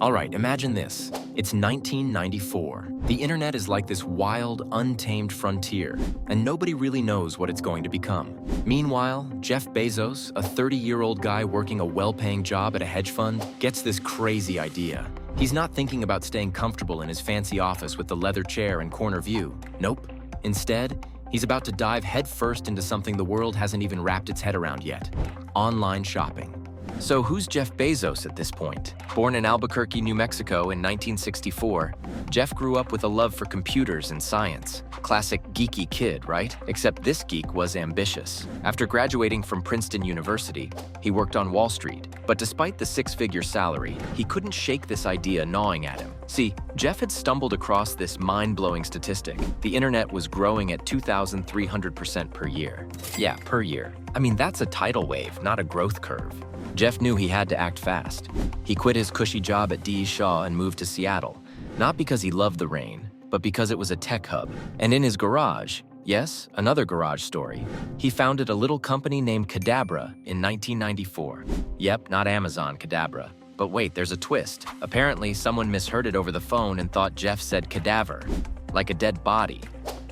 All right, imagine this. It's 1994. The internet is like this wild, untamed frontier, and nobody really knows what it's going to become. Meanwhile, Jeff Bezos, a 30-year-old guy working a well-paying job at a hedge fund, gets this crazy idea. He's not thinking about staying comfortable in his fancy office with the leather chair and corner view. Nope. Instead, he's about to dive headfirst into something the world hasn't even wrapped its head around yet: online shopping. So who's Jeff Bezos at this point? Born in Albuquerque, New Mexico in 1964, Jeff grew up with a love for computers and science. Classic geeky kid, right? Except this geek was ambitious. After graduating from Princeton University, he worked on Wall Street. But despite the six-figure salary, he couldn't shake this idea gnawing at him. See, Jeff had stumbled across this mind-blowing statistic. The internet was growing at 2,300% per year. Yeah, per year. I mean, that's a tidal wave, not a growth curve. Jeff knew he had to act fast. He quit his cushy job at D.E. Shaw and moved to Seattle, not because he loved the rain, but because it was a tech hub. And in his garage, yes, another garage story, he founded a little company named Cadabra in 1994. Yep, not Amazon Cadabra. But wait, there's a twist. Apparently, someone misheard it over the phone and thought Jeff said cadaver, like a dead body.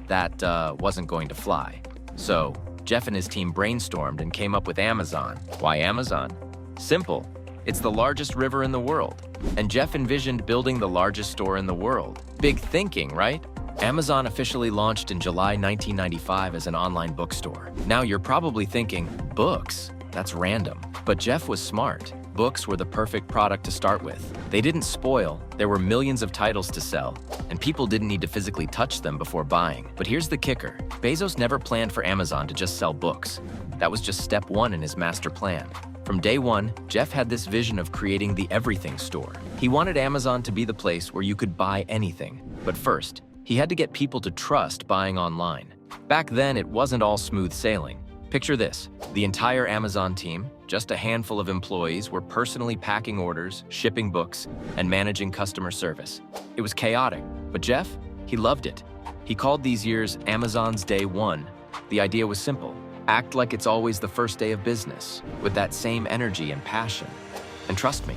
That wasn't going to fly. So, Jeff and his team brainstormed and came up with Amazon. Why Amazon? Simple. It's the largest river in the world. And Jeff envisioned building the largest store in the world. Big thinking, right? Amazon officially launched in July 1995 as an online bookstore. Now you're probably thinking, books? That's random. But Jeff was smart. Books were the perfect product to start with. They didn't spoil, there were millions of titles to sell, and people didn't need to physically touch them before buying. But here's the kicker. Bezos never planned for Amazon to just sell books. That was just step one in his master plan. From day one, Jeff had this vision of creating the everything store. He wanted Amazon to be the place where you could buy anything. But first, he had to get people to trust buying online. Back then, it wasn't all smooth sailing. Picture this. The entire Amazon team, just a handful of employees, were personally packing orders, shipping books, and managing customer service. It was chaotic, but Jeff, he loved it. He called these years Amazon's Day One. The idea was simple. Act like it's always the first day of business, with that same energy and passion. And trust me,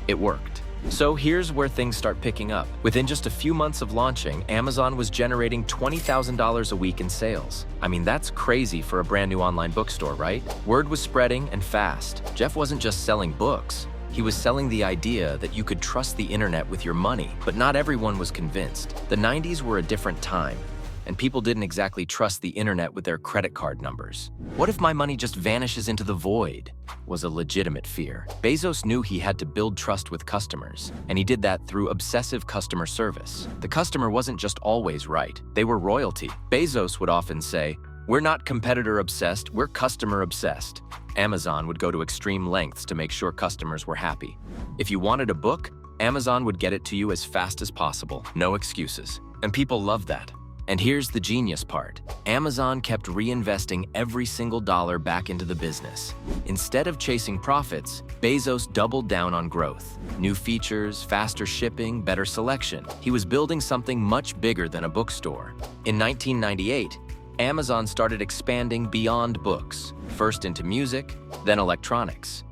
it worked. So here's where things start picking up. Within just a few months of launching, Amazon was generating $20,000 a week in sales. I mean, that's crazy for a brand new online bookstore, right? Word was spreading and fast. Jeff wasn't just selling books. He was selling the idea that you could trust the internet with your money, but not everyone was convinced. The 90s were a different time, and people didn't exactly trust the internet with their credit card numbers. What if my money just vanishes into the void? Was a legitimate fear. Bezos knew he had to build trust with customers, and he did that through obsessive customer service. The customer wasn't just always right, they were royalty. Bezos would often say, "We're not competitor-obsessed, we're customer-obsessed." Amazon would go to extreme lengths to make sure customers were happy. If you wanted a book, Amazon would get it to you as fast as possible, no excuses. And people loved that. And here's the genius part. Amazon kept reinvesting every single dollar back into the business. Instead of chasing profits, Bezos doubled down on growth. New features, faster shipping, better selection. He was building something much bigger than a bookstore. In 1998, Amazon started expanding beyond books, first into music, then electronics.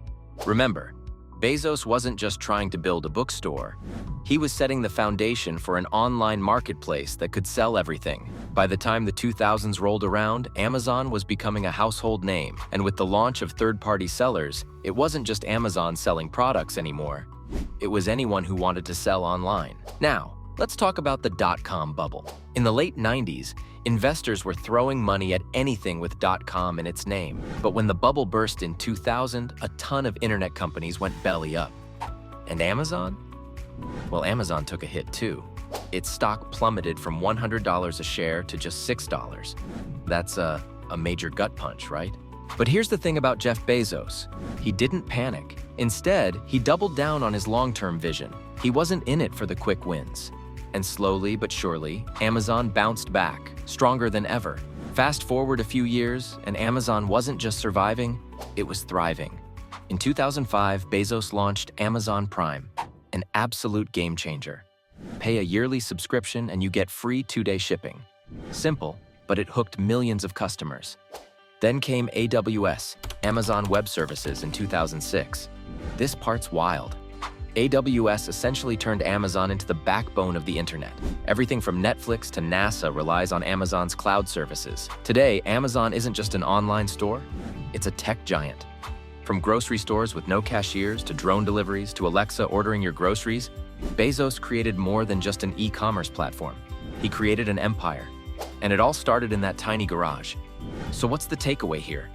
Remember, Bezos wasn't just trying to build a bookstore. He was setting the foundation for an online marketplace that could sell everything. By the time the 2000s rolled around, Amazon was becoming a household name. And with the launch of third-party sellers, it wasn't just Amazon selling products anymore. It was anyone who wanted to sell online. Now, let's talk about the dot-com bubble. In the late 90s, investors were throwing money at anything with .com in its name. But when the bubble burst in 2000, a ton of internet companies went belly up. And Amazon? Well, Amazon took a hit too. Its stock plummeted from $100 a share to just $6. That's a major gut punch, right? But here's the thing about Jeff Bezos. He didn't panic. Instead, he doubled down on his long-term vision. He wasn't in it for the quick wins. And slowly but surely, Amazon bounced back, stronger than ever. Fast forward a few years, and Amazon wasn't just surviving, it was thriving. In 2005, Bezos launched Amazon Prime, an absolute game changer. Pay a yearly subscription and you get free 2-day shipping. Simple, but it hooked millions of customers. Then came AWS, Amazon Web Services, in 2006. This part's wild. AWS essentially turned Amazon into the backbone of the internet. Everything from Netflix to NASA relies on Amazon's cloud services. Today, Amazon isn't just an online store, it's a tech giant. From grocery stores with no cashiers to drone deliveries to Alexa ordering your groceries, Bezos created more than just an e-commerce platform. He created an empire. And it all started in that tiny garage. So what's the takeaway here?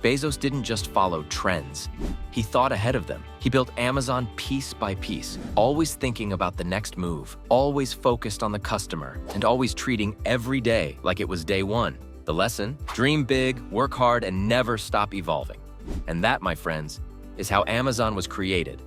Bezos didn't just follow trends. He thought ahead of them. He built Amazon piece by piece, always thinking about the next move, always focused on the customer, and always treating every day like it was day one. The lesson? Dream big, work hard, and never stop evolving. And that, my friends, is how Amazon was created.